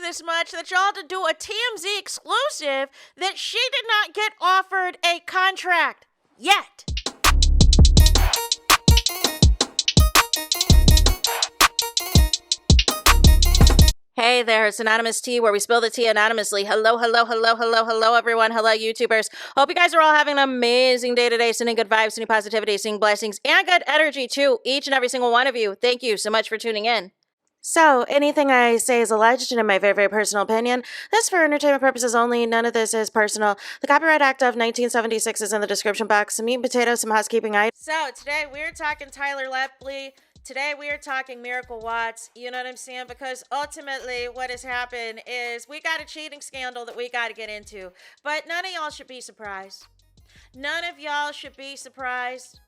this much that y'all had to do a TMZ exclusive that she did not get offered a contract yet. Hey there, it's Anonymous Tea, where we spill the tea anonymously. Hello, everyone. Hello, YouTubers. Hope you guys are all having an amazing day today, sending good vibes, sending positivity, sending blessings, and good energy to each and every single one of you. Thank you so much for tuning in. So, anything I say is alleged and in my very, very personal opinion. This is for entertainment purposes only. None of this is personal. The Copyright Act of 1976 is in the description box. Some meat and potatoes, some housekeeping items. So, today we're talking Tyler Lepley. Today we are talking Miracle Watts, you know what I'm saying? Because ultimately what has happened is we got a cheating scandal that we got to get into. But none of y'all should be surprised. None of y'all should be surprised.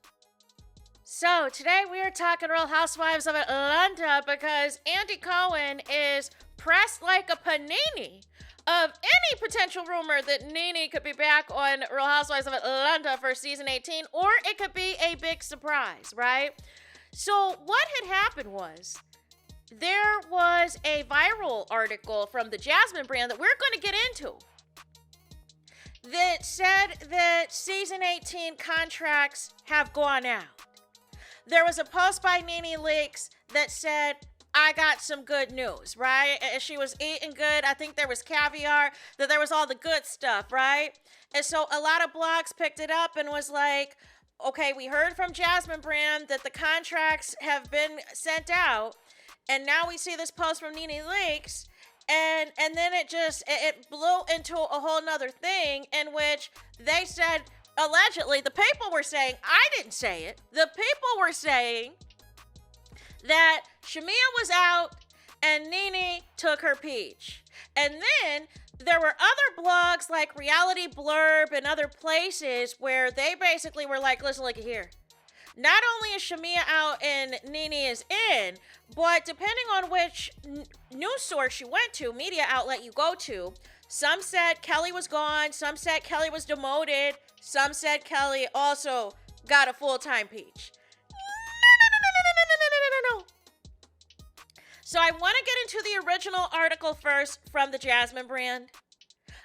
So today we are talking Real Housewives of Atlanta because Andy Cohen is pressed like a panini of any potential rumor that NENE could be back on Real Housewives of Atlanta for season 18, or it could be a big surprise, right? So what had happened was there was a viral article from the Jasmine brand that we're going to get into that said that season 18 contracts have gone out. There was a post by NENE Leakes that said, I got some good news, right? She was eating good. I think there was caviar, that there was all the good stuff, right? And so a lot of blogs picked it up and was like, okay, we heard from Jasmine brand that the contracts have been sent out, and now we see this post from NENE Leakes, and then it blew into a whole nother thing in which they said, allegedly, the people were saying, I didn't say it, the people were saying that Shamia was out and NENE took her peach. And then there were other blogs like Reality Blurb and other places where they basically were like, listen, look here. Not only is Shamia out and NENE is in, but depending on which news source you went to, media outlet you go to, some said Kelly was gone, some said Kelly was demoted, some said Kelly also got a full-time peach. No. So I want to get into the original article first from the Jasmine brand.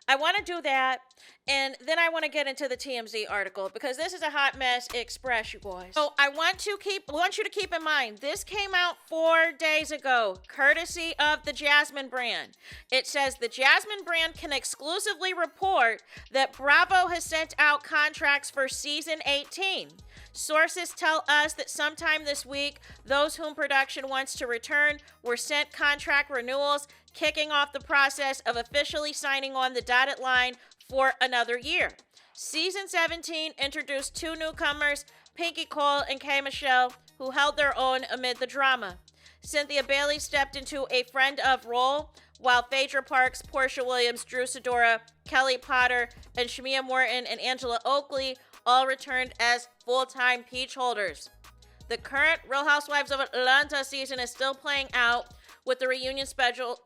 I want to do that, and then I want to get into the TMZ article because this is a hot mess express, you guys. So I want you to keep in mind, this came out 4 days ago, courtesy of the Jasmine brand. It says the Jasmine brand can exclusively report that Bravo has sent out contracts for season 18. Sources tell us that sometime this week, those whom production wants to return were sent contract renewals, kicking off the process of officially signing on the dotted line for another year. Season 17 introduced two newcomers, Pinky Cole and K. Michelle, who held their own amid the drama. Cynthia Bailey stepped into a friend of role, while Phaedra Parks, Portia Williams, Drew Sidora, Kelly Potter, and Shamia Morton and Angela Oakley all returned as full-time peach holders. The current Real Housewives of Atlanta season is still playing out, with the reunion special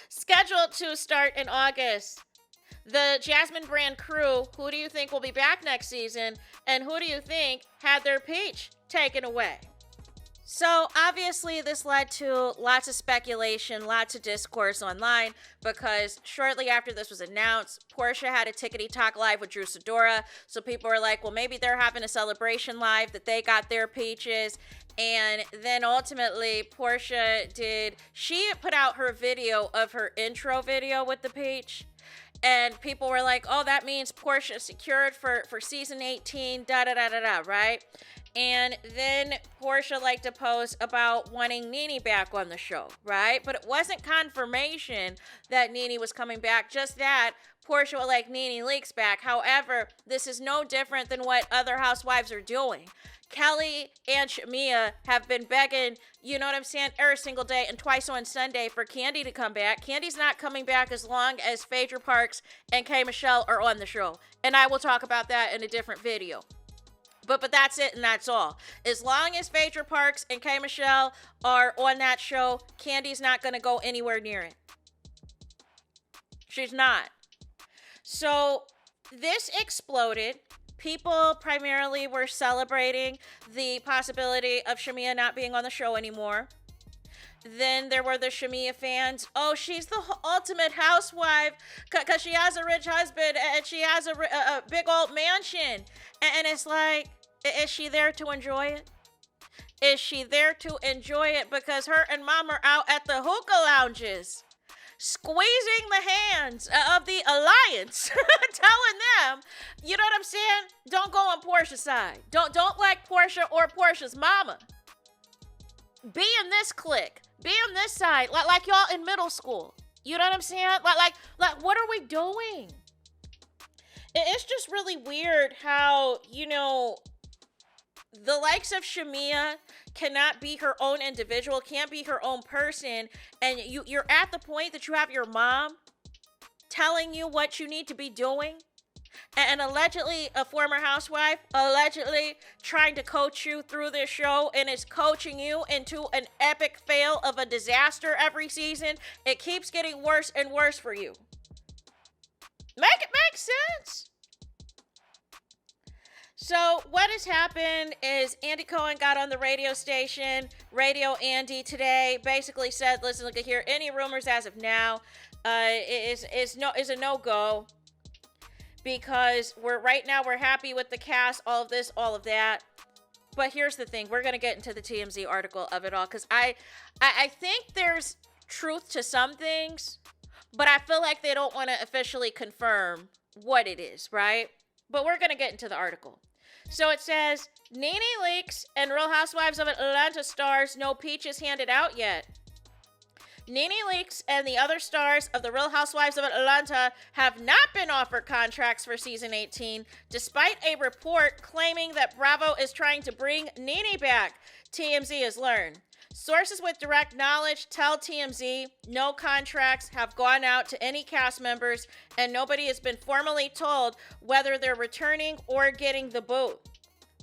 scheduled to start in August. The Jasmine brand crew, who do you think will be back next season, and who do you think had their peach taken away? So obviously this led to lots of speculation, lots of discourse online, because shortly after this was announced, Portia had a Tickety Talk live with Drew Sidora. So people were like, well, maybe they're having a celebration live that they got their peaches. And then ultimately Portia she put out her video of her intro video with the peach. And people were like, oh, that means Portia secured for season 18, right? And then Portia liked to post about wanting NENE back on the show, right? But it wasn't confirmation that NENE was coming back, just that Portia would like NENE Leakes back. However, this is no different than what other housewives are doing. Kelly and Shamia have been begging, you know what I'm saying, every single day and twice on Sunday for Kandi to come back. Kandi's not coming back as long as Phaedra Parks and K. Michelle are on the show. And I will talk about that in a different video. But that's it, and that's all. As long as Phaedra Parks and K. Michelle are on that show, Kandi's not going to go anywhere near it. She's not. So this exploded. People primarily were celebrating the possibility of Shamia not being on the show anymore. Then there were the Shamia fans. Oh, she's the ultimate housewife because she has a rich husband and she has a big old mansion. And it's like, is she there to enjoy it? Is she there to enjoy it because her and mom are out at the hookah lounges, squeezing the hands of the alliance, telling them, you know what I'm saying? Don't go on Portia's side. Don't like Portia or Portia's mama. Be in this clique. Be on this side, like y'all in middle school. You know what I'm saying? Like, what are we doing? It's just really weird how, you know, the likes of Shamia cannot be her own individual, can't be her own person, and you're at the point that you have your mom telling you what you need to be doing, and allegedly a former housewife allegedly trying to coach you through this show and is coaching you into an epic fail of a disaster every season. It keeps getting worse and worse for you. Make it make sense. So what has happened is Andy Cohen got on the radio station, Radio Andy, today, basically said, listen, look at here, any rumors as of now is a no-go, because we're happy with the cast, all of this, all of that. But here's the thing, we're going to get into the TMZ article of it all, because I think there's truth to some things, but I feel like they don't want to officially confirm what it is, right? But we're going to get into the article. So it says, NENE leaks and Real Housewives of Atlanta stars no peaches handed out yet. NENE Leakes and the other stars of the Real Housewives of Atlanta have not been offered contracts for season 18, despite a report claiming that Bravo is trying to bring NENE back, TMZ has learned. Sources with direct knowledge tell TMZ no contracts have gone out to any cast members and nobody has been formally told whether they're returning or getting the boot.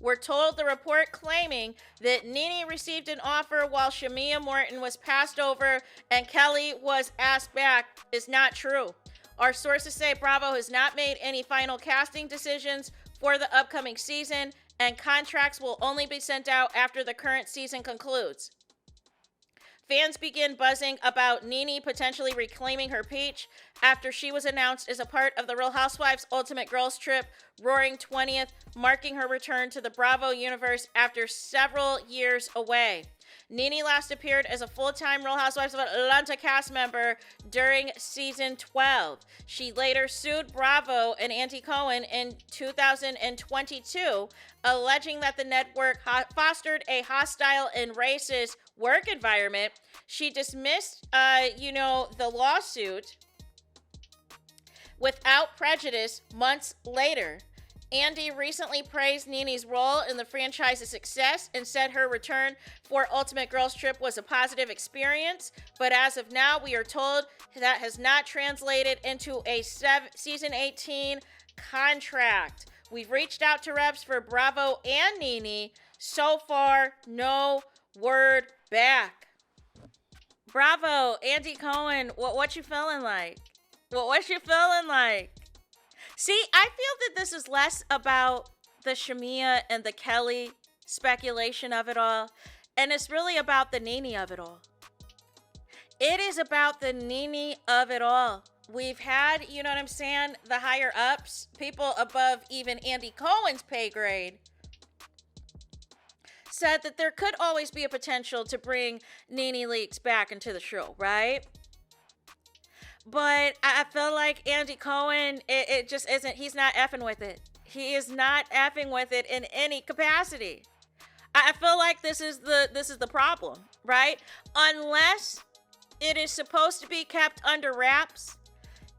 We're told the report claiming that NENE received an offer while Shamia Morton was passed over and Kelly was asked back is not true. Our sources say Bravo has not made any final casting decisions for the upcoming season and contracts will only be sent out after the current season concludes. Fans begin buzzing about NENE potentially reclaiming her peach after she was announced as a part of the Real Housewives Ultimate Girls Trip Roaring 20th, marking her return to the Bravo universe after several years away. NENE last appeared as a full-time Real Housewives of Atlanta cast member during season 12. She later sued Bravo and Andy Cohen in 2022, alleging that the network fostered a hostile and racist work environment. She dismissed, the lawsuit without prejudice months later. Andy recently praised NENE's role in the franchise's success and said her return for Ultimate Girls Trip was a positive experience, but as of now, we are told that has not translated into a season 18 contract. We've reached out to reps for Bravo and NENE. So far, no word back. Bravo, Andy Cohen, what you feeling like? What you feeling like? See, I feel that this is less about the Shamia and the Kelly speculation of it all, and it's really about the NENE of it all. It is about the NENE of it all. We've had, you know what I'm saying, the higher ups, people above even Andy Cohen's pay grade, said that there could always be a potential to bring NENE Leakes back into the show, right? But I feel like Andy Cohen, it just isn't, he's not effing with it. He is not effing with it in any capacity. I feel like this is the problem, right? Unless it is supposed to be kept under wraps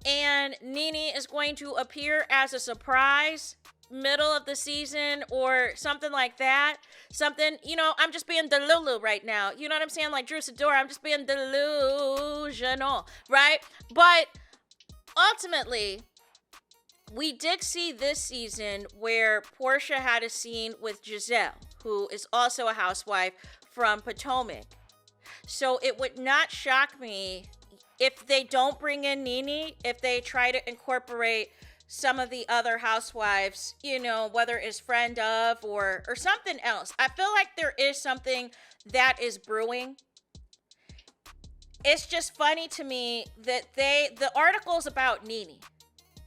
and NENE is going to appear as a surprise middle of the season or something like that. Something, I'm just being delulu right now. You know what I'm saying? Like Drew Sidora, I'm just being delusional, right? But ultimately, we did see this season where Portia had a scene with Giselle, who is also a housewife from Potomac. So it would not shock me if they don't bring in NENE, if they try to incorporate some of the other housewives, whether it's friend of or something else. I feel like there is something that is brewing. it's just funny to me that the article is about NENE.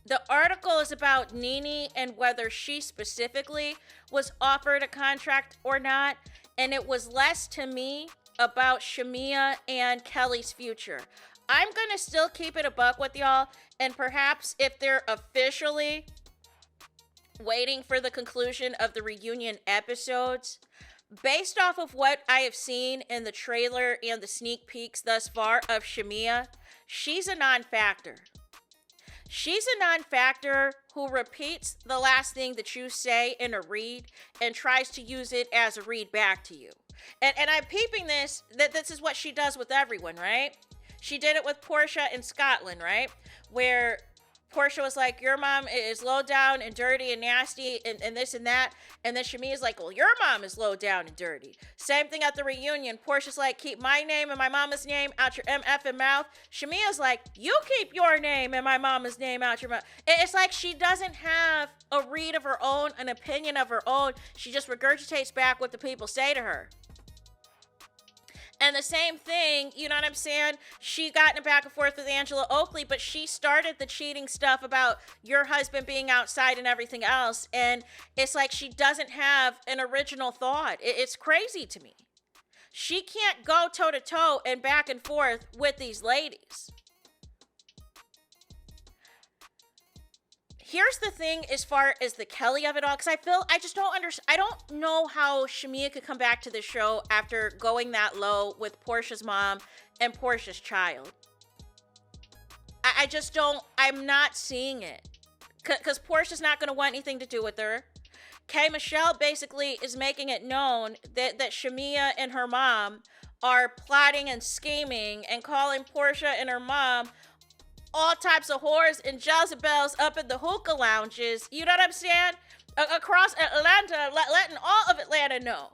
The article is about NENE and whether she specifically was offered a contract or not. And it was less to me about Shamea and Kelly's future. I'm going to still keep it a buck with y'all. And perhaps if they're officially waiting for the conclusion of the reunion episodes, based off of what I have seen in the trailer and the sneak peeks thus far of Shamea, she's a non-factor. She's a non-factor who repeats the last thing that you say in a read and tries to use it as a read back to you. And I'm peeping this, that this is what she does with everyone, right? She did it with Portia in Scotland, right? Where Portia was like, your mom is low down and dirty and nasty and this and that. And then Shamea's like, well, your mom is low down and dirty. Same thing at the reunion. Portia's like, keep my name and my mama's name out your MFing mouth. Shamea's like, you keep your name and my mama's name out your mouth. It's like she doesn't have a read of her own, an opinion of her own. She just regurgitates back what the people say to her. And the same thing, you know what I'm saying? She got in a back and forth with Angela Oakley, but she started the cheating stuff about your husband being outside and everything else. And it's like she doesn't have an original thought. It's crazy to me. She can't go toe to toe and back and forth with these ladies. Here's the thing as far as the Kelly of it all, because I just don't understand. I don't know how Shamea could come back to the show after going that low with Portia's mom and Portia's child. I just don't, I'm not seeing it. Because Portia's not going to want anything to do with her. K. Michelle basically is making it known that Shamea and her mom are plotting and scheming and calling Portia and her mom all types of whores and Jezebels up in the hookah lounges, you know what I'm saying? Across Atlanta, letting all of Atlanta know.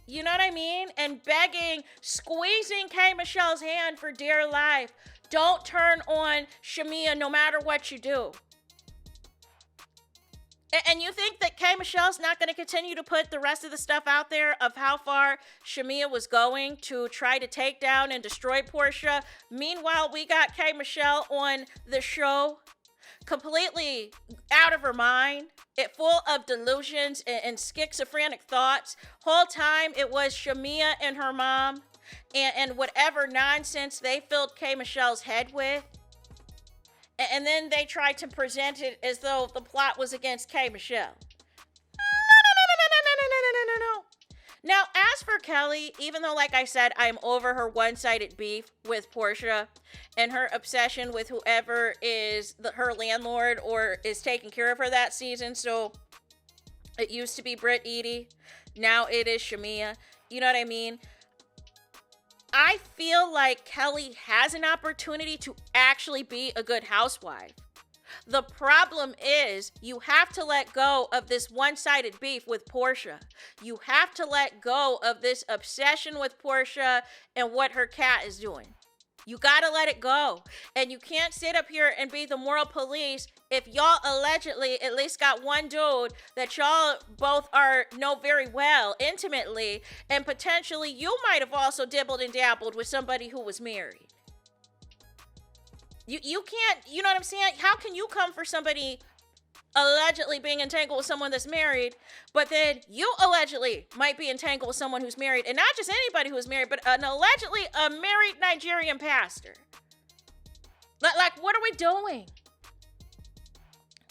You know what I mean? And begging, squeezing K. Michelle's hand for dear life. Don't turn on Shamea no matter what you do. And you think that K. Michelle's not going to continue to put the rest of the stuff out there of how far Shamea was going to try to take down and destroy Portia? Meanwhile, we got K. Michelle on the show, completely out of her mind, full of delusions and schizophrenic thoughts. Whole time it was Shamea and her mom and whatever nonsense they filled K. Michelle's head with. And then they tried to present it as though the plot was against K. Michelle. No. Now, as for Kelly, even though, like I said, I'm over her one-sided beef with Portia and her obsession with whoever is her landlord or is taking care of her that season. So it used to be Britt Edie. Now it is Shamea. You know what I mean? I feel like Kelly has an opportunity to actually be a good housewife. The problem is you have to let go of this one-sided beef with Portia. You have to let go of this obsession with Portia and what her cat is doing. You gotta let it go. And you can't sit up here and be the moral police if y'all allegedly at least got one dude that y'all both know very well, intimately, and potentially you might have also dibbled and dabbled with somebody who was married. You can't, you know what I'm saying? How can you come for somebody allegedly being entangled with someone that's married, but then you allegedly might be entangled with someone who's married, and not just anybody who's married, but an allegedly a married Nigerian pastor? Like, what are we doing?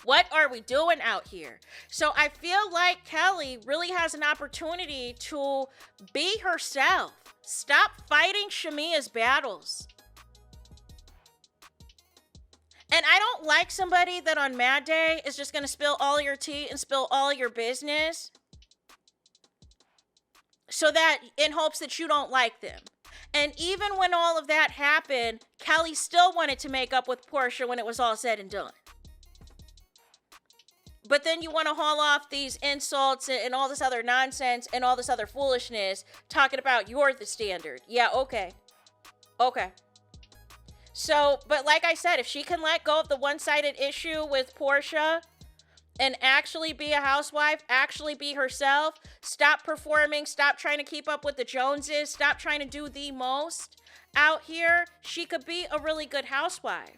What are we doing out here? So I feel like Kelly really has an opportunity to be herself. Stop fighting Shamea's battles. And I don't like somebody that on Mad Day is just going to spill all your tea and spill all your business so that in hopes that you don't like them. And even when all of that happened, Kelly still wanted to make up with Portia when it was all said and done. But then you want to haul off these insults and all this other nonsense and all this other foolishness talking about you're the standard. Yeah, okay. So, but like I said, if she can let go of the one-sided issue with Portia, and actually be a housewife, actually be herself, stop performing, stop trying to keep up with the Joneses, stop trying to do the most out here, she could be a really good housewife.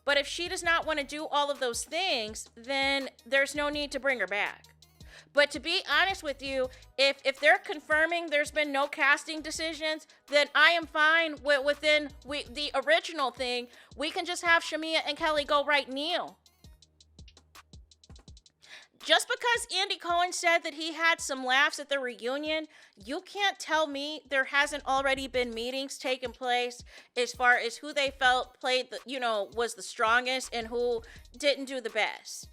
But if she does not want to do all of those things, then there's no need to bring her back. But to be honest with you, if they're confirming there's been no casting decisions, then I am fine within the original thing. We can just have Shamea and Kelly go right now. Just because Andy Cohen said that he had some laughs at the reunion, you can't tell me there hasn't already been meetings taking place as far as who they felt was the strongest and who didn't do the best.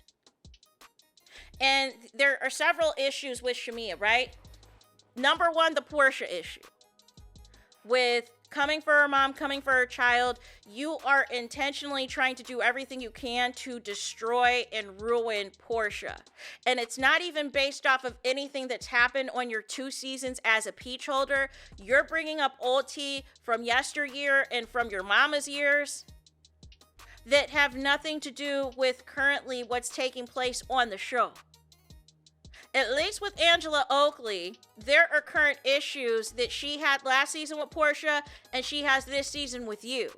And there are several issues with Shamea, right? Number one, the Portia issue. With coming for her mom, coming for her child, you are intentionally trying to do everything you can to destroy and ruin Portia. And it's not even based off of anything that's happened on your 2 seasons as a peach holder. You're bringing up old tea from yesteryear and from your mama's years that have nothing to do with currently what's taking place on the show. At least with Angela Oakley, there are current issues that she had last season with Portia and she has this season with you.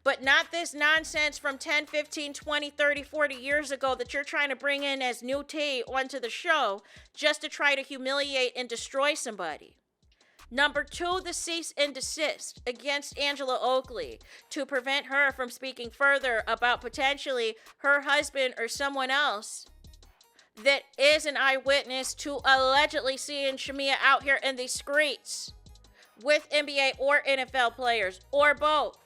But not this nonsense from 10, 15, 20, 30, 40 years ago that you're trying to bring in as new tea onto the show just to try to humiliate and destroy somebody. Number 2, the cease and desist against Angela Oakley to prevent her from speaking further about potentially her husband or someone else that is an eyewitness to allegedly seeing Shamea out here in the streets with NBA or NFL players or both.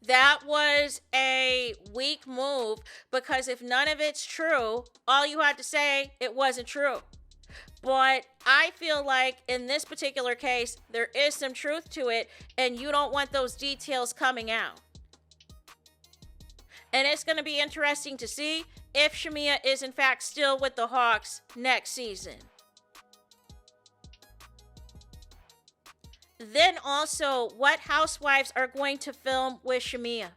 That was a weak move because if none of it's true, all you had to say, it wasn't true. But I feel like in this particular case, there is some truth to it, and you don't want those details coming out. And it's going to be interesting to see if Shamea is in fact still with the Hawks next season. Then also, what housewives are going to film with Shamea?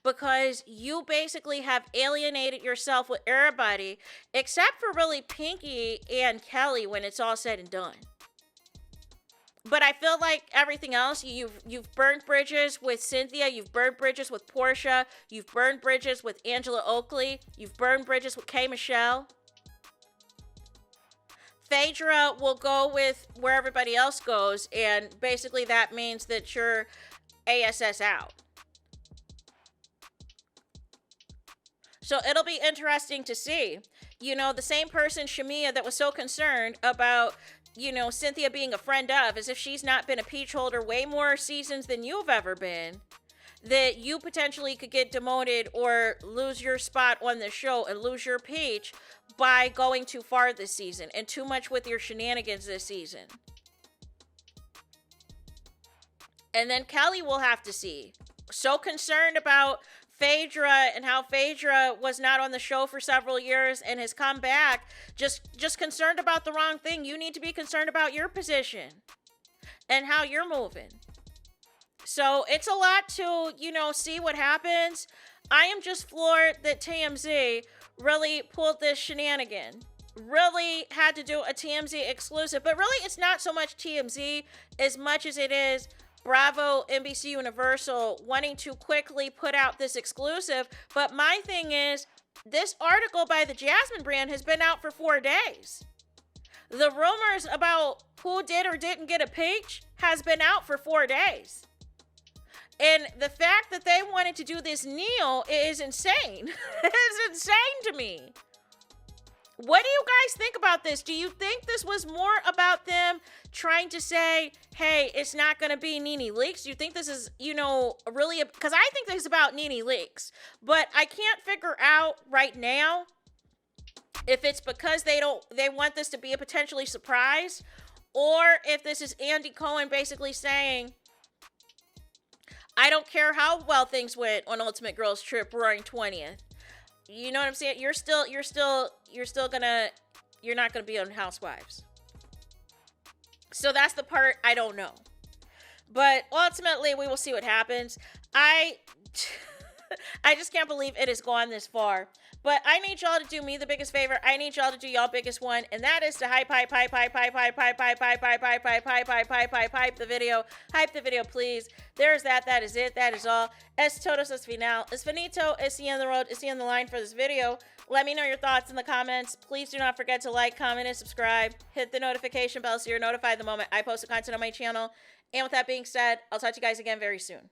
Because you basically have alienated yourself with everybody except for really Pinky and Kelly when it's all said and done. But I feel like everything else, you've burned bridges with Cynthia, you've burned bridges with Portia, you've burned bridges with Angela Oakley, you've burned bridges with K. Michelle. Phaedra will go with where everybody else goes, and basically that means that you're ASS out. So it'll be interesting to see, the same person, Shamea, that was so concerned about, Cynthia being a friend of, as if she's not been a peach holder way more seasons than you've ever been, that you potentially could get demoted or lose your spot on the show and lose your peach by going too far this season and too much with your shenanigans this season. And then Kelly will have to see. So concerned about Phaedra and how Phaedra was not on the show for several years and has come back, just concerned about the wrong thing. You need to be concerned about your position and how you're moving. So it's a lot to, see what happens. I am just floored that TMZ really pulled this shenanigan. Really had to do a TMZ exclusive, but really it's not so much TMZ as much as it is Bravo, NBC Universal wanting to quickly put out this exclusive. But my thing is, this article by the Jasmine brand has been out for 4 days. The rumors about who did or didn't get a peach has been out for 4 days. And the fact that they wanted to do this Neil is insane. It's insane to me. What do you guys think about this? Do you think this was more about them trying to say, hey, it's not going to be NENE Leakes? Do you think this is, really, because I think this is about NENE Leakes, but I can't figure out right now if it's because they want this to be a potentially surprise, or if this is Andy Cohen basically saying, I don't care how well things went on Ultimate Girls Trip Roaring 20th. You know what I'm saying? You're not gonna be on Housewives. So that's the part I don't know. But ultimately, we will see what happens. I just can't believe it has gone this far. But I need y'all to do me the biggest favor. I need y'all to do y'all biggest one, and that is to hype the video. Hype the video, please. There's that. That is it. That is all. Es todos es final. Es finito. Es the end of the road. It's the end of the line for this video. Let me know your thoughts in the comments. Please do not forget to like, comment, and subscribe. Hit the notification bell so you're notified the moment I post content on my channel. And with that being said, I'll talk to you guys again very soon.